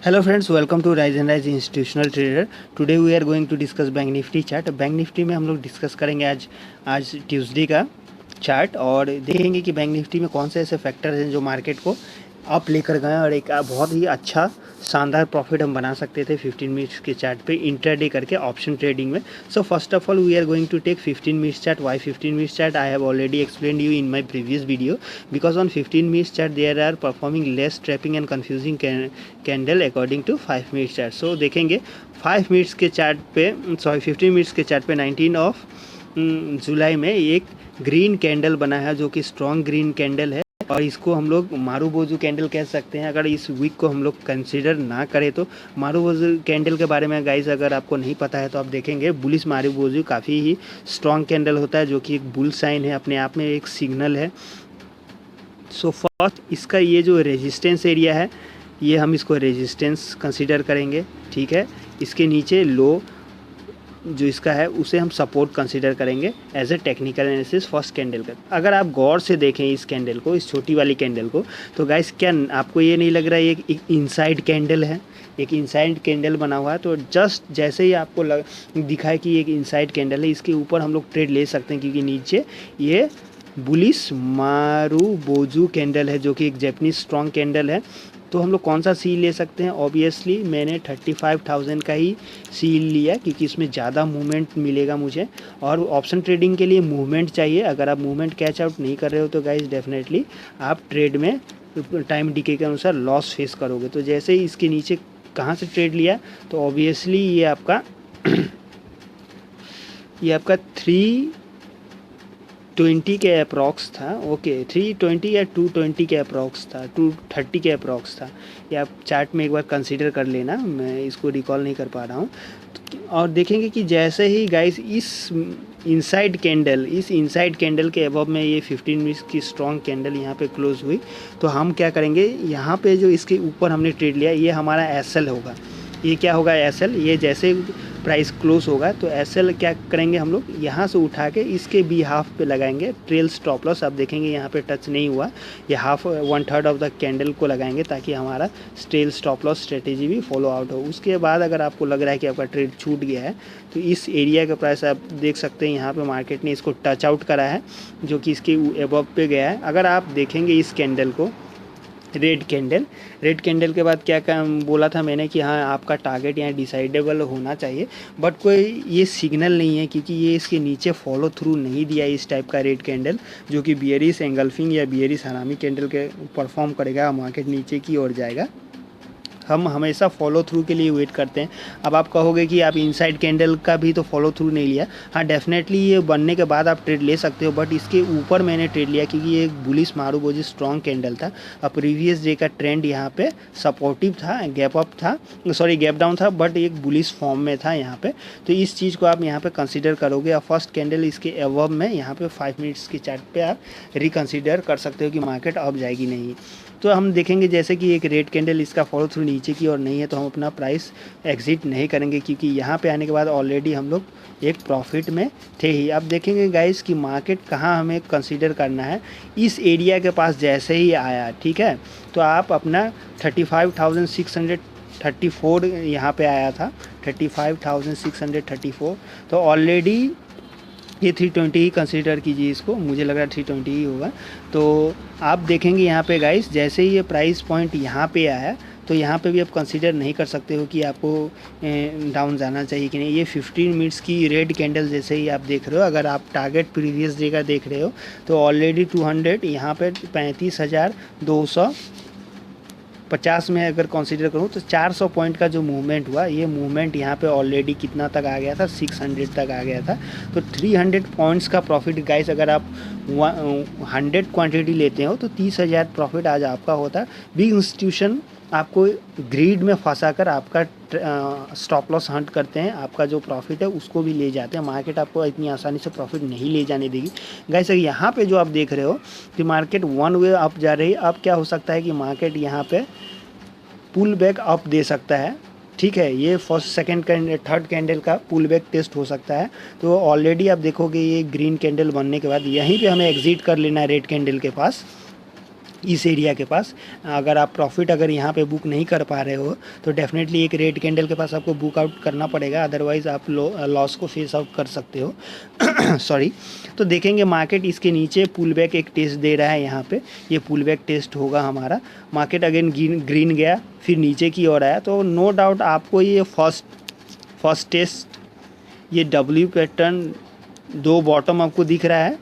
Hello friends, welcome to Rise and Rise Institutional Trader. Today we are going to discuss bank Nifty chart. Bank Nifty में हम लोग discuss करेंगे आज Tuesday का chart और देखेंगे कि बैंक निफ्टी में कौन से ऐसे फैक्टर हैं जो मार्केट को अप लेकर गए और एक बहुत ही अच्छा शानदार प्रॉफिट हम बना सकते थे 15 मिनट्स के चार्ट पे इंट्राडे करके ऑप्शन ट्रेडिंग में। So first of all we are going to take 15 minutes chart. Why 15 minutes chart? I have already explained you in my previous video because on 15 minutes chart there are performing less trapping and confusing candle according to 5 minutes chart. So देखेंगे 5 minutes के chart पे 15 minutes के chart पे 19 of July में एक green candle बना है जो कि स्ट्रॉन्ग ग्रीन कैंडल है और इसको हम लोग मारूबोजू कैंडल कह सकते हैं। अगर इस वीक को हम लोग कंसीडर ना करें तो मारूबोजू कैंडल के बारे में गाइस अगर आपको नहीं पता है तो आप देखेंगे बुलिश मारूबोजू काफ़ी ही स्ट्रॉन्ग कैंडल होता है जो कि एक बुल साइन है, अपने आप में एक सिग्नल है। सो फर्स्ट इसका ये जो रेजिस्टेंस एरिया है ये हम इसको रेजिस्टेंस कंसीडर करेंगे, ठीक है। इसके नीचे लो जो इसका है उसे हम सपोर्ट कंसीडर करेंगे as a technical analysis first candle का। अगर आप गौर से देखें इस कैंडल को, इस छोटी वाली कैंडल को, तो गाइस क्या आपको ये नहीं लग रहा है ये एक इनसाइड कैंडल है, एक इनसाइड कैंडल बना हुआ है। तो जस्ट जैसे ही आपको दिखा है कि एक इनसाइड कैंडल है, इसके ऊपर हम लोग ट्रेड ले सकते हैं क्योंकि नीचे ये बुलिश मारूबोजू कैंडल है जो कि एक जैपनीज स्ट्रॉन्ग कैंडल है। तो हम लोग कौन सा सील ले सकते हैं? ऑब्वियसली मैंने 35,000 का ही सील लिया क्योंकि इसमें ज़्यादा मूवमेंट मिलेगा मुझे और ऑप्शन ट्रेडिंग के लिए मूवमेंट चाहिए। अगर आप मूवमेंट कैच आउट नहीं कर रहे हो तो गाइस डेफिनेटली आप ट्रेड में टाइम डीके के अनुसार लॉस फेस करोगे। तो जैसे ही इसके नीचे कहाँ से ट्रेड लिया तो ऑब्वियसली ये आपका 320 के अप्रॉक्स था, ओके 320 या 220 के अप्रॉक्स था, 230 के अप्रॉक्स था। ये आप चार्ट में एक बार कंसीडर कर लेना, मैं इसको रिकॉल नहीं कर पा रहा हूँ। और देखेंगे कि जैसे ही गाइस इस इनसाइड कैंडल के अबव में ये 15 मिनट्स की स्ट्रॉन्ग कैंडल यहाँ पे क्लोज हुई तो हम क्या करेंगे, यहाँ पे जो इसके ऊपर हमने ट्रेड लिया ये हमारा एसएल होगा। ये क्या होगा एसएल? ये जैसे प्राइस क्लोज होगा तो एसएल क्या करेंगे हम लोग यहाँ से उठा के इसके बी हाफ पे लगाएंगे ट्रेल स्टॉप लॉस। आप देखेंगे यहाँ पे टच नहीं हुआ, ये हाफ 1/3 ऑफ द कैंडल को लगाएंगे ताकि हमारा ट्रेल स्टॉप लॉस स्ट्रेटेजी भी फॉलो आउट हो। उसके बाद अगर आपको लग रहा है कि आपका ट्रेड छूट गया है तो इस एरिया का प्राइस आप देख सकते हैं यहाँ पे मार्केट ने इसको टच आउट करा है जो कि इसके एबव पे गया है। अगर आप देखेंगे इस कैंडल को, रेड कैंडल के बाद क्या काम बोला था मैंने कि हाँ आपका टारगेट यहाँ डिसाइडेबल होना चाहिए, बट कोई ये सिग्नल नहीं है क्योंकि ये इसके नीचे फॉलो थ्रू नहीं दिया इस टाइप का रेड कैंडल जो कि बियरिश एंगल्फिंग या बियरिश हरामी कैंडल के परफॉर्म करेगा, मार्केट नीचे की ओर जाएगा। हम हमेशा फॉलो थ्रू के लिए वेट करते हैं। अब आप कहोगे कि आप इनसाइड कैंडल का भी तो फॉलो थ्रू नहीं लिया। हाँ डेफिनेटली ये बनने के बाद आप ट्रेड ले सकते हो, बट इसके ऊपर मैंने ट्रेड लिया क्योंकि ये एक बुलिश मारूबोजू स्ट्रॉन्ग कैंडल था। अब प्रीवियस डे का ट्रेंड यहाँ पे सपोर्टिव था, गैप डाउन था, बट एक बुलिश फॉर्म में था यहाँ पे। तो इस चीज़ को आप यहाँ पे कंसीडर करोगे और फर्स्ट कैंडल इसके अबव में यहाँ पे 5 मिनट्स के चार्ट पे आप रिकंसीडर कर सकते हो कि मार्केट अब जाएगी नहीं। तो हम देखेंगे जैसे कि एक रेड कैंडल इसका फॉलो थ्रू नीचे की और नहीं है तो हम अपना प्राइस एग्जिट नहीं करेंगे क्योंकि यहाँ पे आने के बाद ऑलरेडी हम लोग एक प्रॉफिट में थे ही। अब देखेंगे गाइस कि मार्केट कहाँ हमें कंसीडर करना है। इस एरिया के पास जैसे ही आया, ठीक है, तो आप अपना 35,634 यहाँ पे आया था, 35,634। तो ऑलरेडी ये 320 ही कंसीडर कीजिए इसको, मुझे लग रहा है 320 ही होगा। तो आप देखेंगे यहाँ पे गाइस जैसे ही ये प्राइस पॉइंट यहाँ पे आया तो यहाँ पे भी आप कंसीडर नहीं कर सकते हो कि आपको डाउन जाना चाहिए कि नहीं। ये 15 मिनट्स की रेड कैंडल जैसे ही आप देख रहे हो, अगर आप टारगेट प्रीवियस डे का देख रहे हो तो ऑलरेडी 200 यहाँ पे 35,250 में अगर कंसीडर करूँ तो 400 पॉइंट का जो मूवमेंट हुआ, ये मूवमेंट यहाँ पे ऑलरेडी कितना तक आ गया था, 600 तक आ गया था। तो 300 पॉइंट्स का प्रॉफिट गाइस अगर आप 100 क्वांटिटी लेते हो तो 30,000 प्रॉफिट आज आपका होता। बिग इंस्टीट्यूशन आपको ग्रीड में फंसा कर आपका स्टॉप लॉस हंट करते हैं, आपका जो प्रॉफिट है उसको भी ले जाते हैं। मार्केट आपको इतनी आसानी से प्रॉफिट नहीं ले जाने देगी गाइस। यहाँ पे जो आप देख रहे हो कि मार्केट वन वे अप जा रही है, अब क्या हो सकता है कि मार्केट यहाँ पे पुल बैक अप दे सकता है, ठीक है। ये first second candle third candle का पुल बैक टेस्ट हो सकता है। तो ऑलरेडी आप देखोगे ये ग्रीन कैंडल बनने के बाद यहीं पे हमें एग्जिट कर लेना है रेड कैंडल के पास। इस एरिया के पास अगर आप प्रॉफिट अगर यहाँ पे बुक नहीं कर पा रहे हो तो डेफिनेटली एक रेड कैंडल के पास आपको बुक आउट करना पड़ेगा, अदरवाइज़ आप लॉस को फेस आउट कर सकते हो। सॉरी। तो देखेंगे मार्केट इसके नीचे पुल बैक एक टेस्ट दे रहा है, यहाँ पे ये पुल बैक टेस्ट होगा हमारा। मार्केट अगेन ग्रीन गया, फिर नीचे की ओर आया, तो नो डाउट आपको ये फर्स्ट टेस्ट, ये डब्ल्यू पैटर्न, 2 बॉटम आपको दिख रहा है।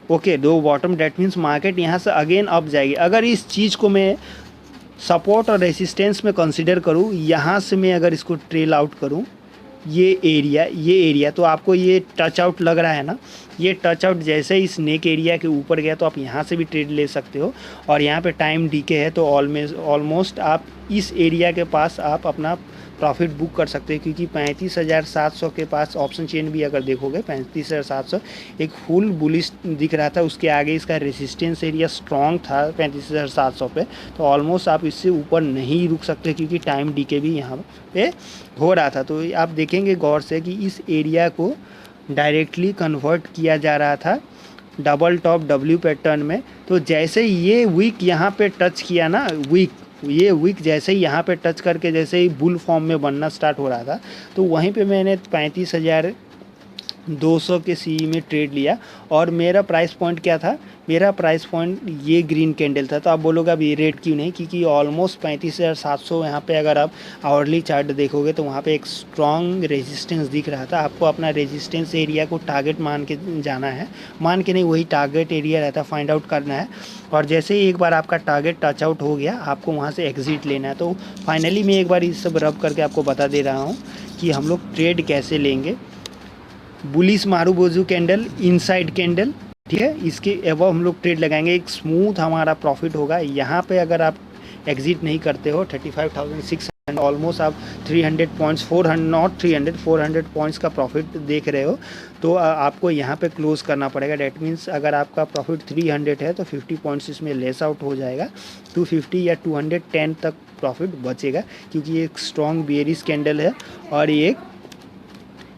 Okay, 2 bottom, that means market यहाँ से अगेन अप जाएगी। अगर इस चीज़ को मैं सपोर्ट और रेसिस्टेंस में कंसीडर करूँ, यहाँ से मैं अगर इसको ट्रेल आउट करूँ, ये एरिया तो आपको ये टच आउट लग रहा है ना, ये टच आउट जैसे इस नेक एरिया के ऊपर गया तो आप यहाँ से भी ट्रेड ले सकते हो। और यहाँ पे टाइम डीके है तो ऑलमोस्ट आप इस एरिया के पास आप अपना प्रॉफिट बुक कर सकते हैं, क्योंकि 35,700 के पास ऑप्शन चेन भी अगर देखोगे 35,700 एक फुल बुलिश दिख रहा था, उसके आगे इसका रेसिस्टेंस एरिया स्ट्रॉन्ग था 35,700 पे, तो ऑलमोस्ट आप इससे ऊपर नहीं रुक सकते क्योंकि टाइम डीके भी यहाँ पे हो रहा था। तो आप देखेंगे गौर से कि इस एरिया को डायरेक्टली कन्वर्ट किया जा रहा था डबल टॉप डब्ल्यू पैटर्न में। तो जैसे ये वीक यहाँ पे टच किया ना, ये वीक जैसे ही यहाँ पे टच करके जैसे ही बुल फॉर्म में बनना स्टार्ट हो रहा था, तो वहीं पे मैंने 35,200 के सी में ट्रेड लिया। और मेरा प्राइस पॉइंट क्या था, मेरा प्राइस पॉइंट ये ग्रीन कैंडल था। तो आप बोलोगे अब ये रेट क्यों नहीं, क्योंकि ऑलमोस्ट 35,700 यहाँ पे अगर आप आवरली चार्ट देखोगे तो वहाँ पे एक स्ट्रॉन्ग रेजिस्टेंस दिख रहा था। आपको अपना रेजिस्टेंस एरिया को टारगेट मान के जाना है, मान के नहीं, वही टारगेट एरिया रहता है, फाइंड आउट करना है। और जैसे ही एक बार आपका टारगेट टच आउट हो गया, आपको वहाँ से एग्जिट लेना है। तो फाइनली मैं एक बार इस सब रब करके आपको बता दे रहा हूँ कि हम लोग ट्रेड कैसे लेंगे। Bullish marubozu candle, inside candle, ठीक है, इसके एवं हम लोग ट्रेड लगाएंगे, एक स्मूथ हमारा प्रॉफिट होगा। यहाँ पे अगर आप एग्जिट नहीं करते हो 35,600, ऑलमोस्ट आप 300 पॉइंट्स, 400 पॉइंट्स का प्रॉफिट देख रहे हो, तो आपको यहाँ पे क्लोज करना पड़ेगा। डेट मीन्स अगर आपका प्रॉफिट 300 है तो 50 पॉइंट्स इसमें लेस आउट हो जाएगा, 250 या 210 तक प्रॉफिट बचेगा, क्योंकि ये एक स्ट्रॉन्ग बेयरिश कैंडल है और ये एक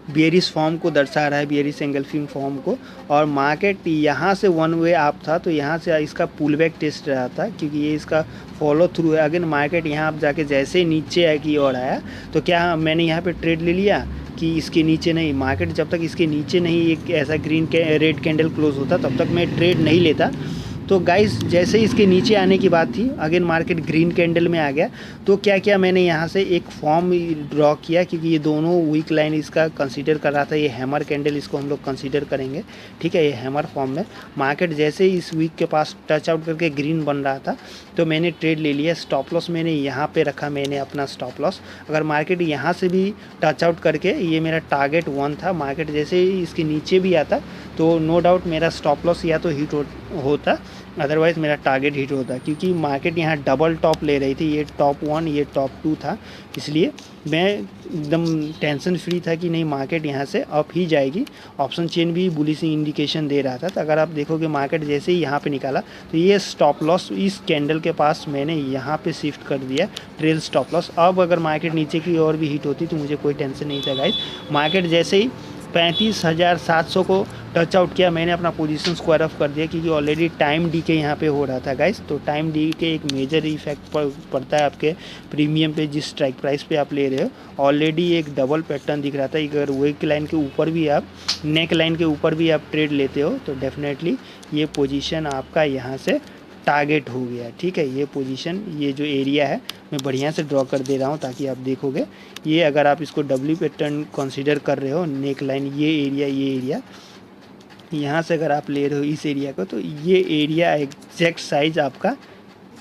बेयरिश फॉर्म को दर्शा रहा है, बेयरिश एंगल्फिंग फॉर्म को। और मार्केट यहाँ से वन वे आप था, तो यहाँ से इसका पुल बैक टेस्ट रहा था, क्योंकि ये इसका फॉलो थ्रू है। अगेन मार्केट यहाँ आप जाके जैसे ही नीचे की ओर आया, तो क्या मैंने यहाँ पे ट्रेड ले लिया कि इसके नीचे नहीं, मार्केट जब तक इसके नीचे नहीं एक ऐसा रेड कैंडल क्लोज होता तब तक मैं ट्रेड नहीं लेता। तो गाइस जैसे ही इसके नीचे आने की बात थी, अगेन मार्केट ग्रीन कैंडल में आ गया, तो क्या किया मैंने यहाँ से एक फॉर्म ड्रॉ किया, क्योंकि ये दोनों वीक लाइन इसका कंसीडर कर रहा था। ये हैमर कैंडल इसको हम लोग कंसीडर करेंगे, ठीक है। ये हैमर फॉर्म में मार्केट जैसे ही इस वीक के पास टच आउट करके ग्रीन बन रहा था, तो मैंने ट्रेड ले लिया। स्टॉप लॉस मैंने यहाँ पे रखा, मैंने अपना स्टॉप लॉस। अगर मार्केट यहाँ से भी टच आउट करके, ये मेरा टारगेट 1 था, मार्केट जैसे ही इसके नीचे भी आता तो नो डाउट मेरा स्टॉप लॉस या तो हिट होता, अदरवाइज़ मेरा टारगेट हिट होता, क्योंकि मार्केट यहाँ डबल टॉप ले रही थी, ये टॉप 1 ये टॉप 2 था, इसलिए मैं एकदम टेंशन फ्री था कि नहीं मार्केट यहाँ से अप ही जाएगी। ऑप्शन चेन भी बुलिश इंडिकेशन दे रहा था। तो अगर आप देखोगे मार्केट जैसे ही यहाँ पे निकाला, तो ये स्टॉप लॉस इस कैंडल के पास मैंने यहाँ पे शिफ्ट कर दिया, ट्रेल स्टॉप लॉस। अब अगर मार्केट नीचे की और भी हिट होती तो मुझे कोई टेंशन नहीं था गाइस। मार्केट जैसे ही 35,700 को टच आउट किया, मैंने अपना पोजीशन स्क्वायर ऑफ कर दिया, क्योंकि ऑलरेडी टाइम डीके यहाँ पे हो रहा था गाइस। तो टाइम डीके एक मेजर इफेक्ट पड़ता है आपके प्रीमियम पे, जिस स्ट्राइक प्राइस पे आप ले रहे हो। ऑलरेडी एक डबल पैटर्न दिख रहा था, अगर वेक लाइन के ऊपर भी आप, नेक लाइन के ऊपर भी आप ट्रेड लेते हो तो डेफिनेटली ये पोजीशन आपका यहाँ से टारगेट हो गया, ठीक है। ये पोजीशन, ये जो एरिया है मैं बढ़िया से ड्रॉ कर दे रहा हूँ ताकि आप देखोगे। ये अगर आप इसको डब्ल्यू पैटर्न कंसीडर कर रहे हो, नेक लाइन ये एरिया यहाँ से अगर आप ले रहे हो इस एरिया को, तो ये एरिया एग्जैक्ट साइज आपका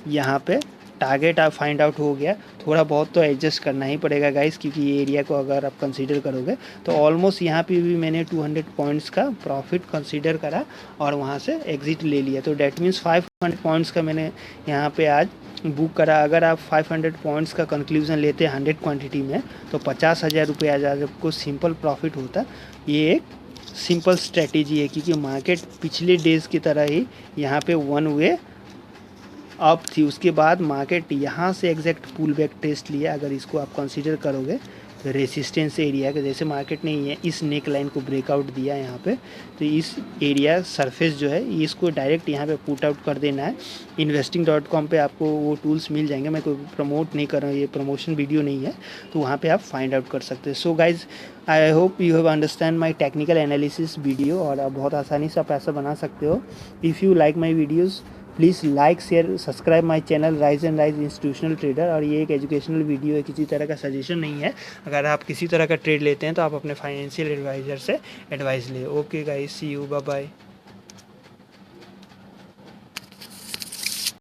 यहाँ पे टारगेट आप फाइंड आउट हो गया। थोड़ा बहुत तो एडजस्ट करना ही पड़ेगा गाइस, क्योंकि ये एरिया को अगर आप कंसीडर करोगे तो ऑलमोस्ट यहाँ पे भी मैंने 200 पॉइंट्स का प्रॉफिट कंसीडर करा और वहाँ से एग्जिट ले लिया। तो डैट मीन्स 500 पॉइंट्स का मैंने यहाँ पे आज बुक करा। अगर आप 500 पॉइंट्स का कंक्लूजन लेते हैं 100 क्वान्टिटी में, तो 50,000 रुपये आज आपको सिंपल प्रॉफिट होता। ये एक सिंपल स्ट्रेटेजी है, क्योंकि मार्केट पिछले डेज़ की तरह ही यहाँ पे वन वे अप थी। उसके बाद मार्केट यहाँ से एग्जैक्ट पुल बैक टेस्ट लिया, अगर इसको आप कंसीडर करोगे रेसिस्टेंस एरिया के जैसे मार्केट ने ये इस नेक लाइन को ब्रेकआउट दिया यहाँ पे, तो इस एरिया सरफेस जो है इसको डायरेक्ट यहाँ पे पुट आउट कर देना है। investing.com पे आपको वो टूल्स मिल जाएंगे, मैं कोई प्रमोट नहीं कर रहा हूँ, ये प्रमोशन वीडियो नहीं है, तो वहाँ पे आप फाइंड आउट कर सकते हैं। So guys I hope you have understand my technical analysis video, और आप बहुत आसानी से पैसा बना सकते हो। If you like my videos please like share subscribe my channel rise and rise institutional trader. और ये एक एजुकेशनल वीडियो है, किसी तरह का सजेशन नहीं है। अगर आप किसी तरह का ट्रेड लेते हैं तो आप अपने फाइनेंशियल एडवाइज़र से एडवाइस लें। Okay guys, see you, bye bye.